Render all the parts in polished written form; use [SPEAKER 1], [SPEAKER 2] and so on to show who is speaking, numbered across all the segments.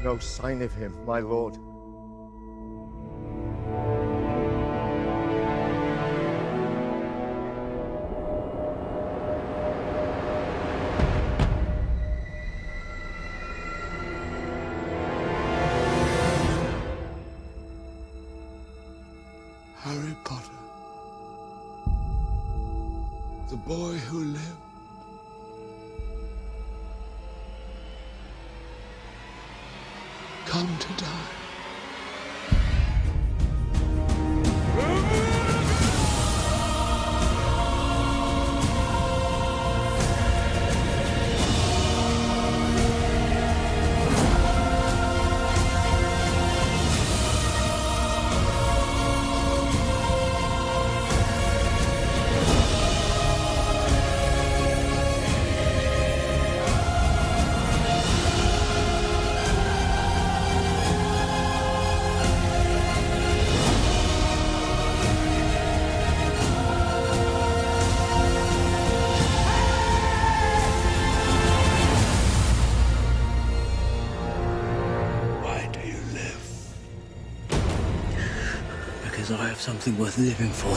[SPEAKER 1] No sign of him, my lord.
[SPEAKER 2] Harry Potter. The boy who lived. Come to die. Why do you live?
[SPEAKER 3] Because I have something worth living for.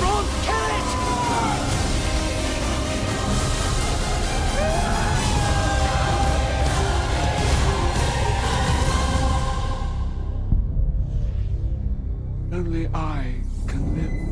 [SPEAKER 4] Ron, kill it!
[SPEAKER 2] Only I can live.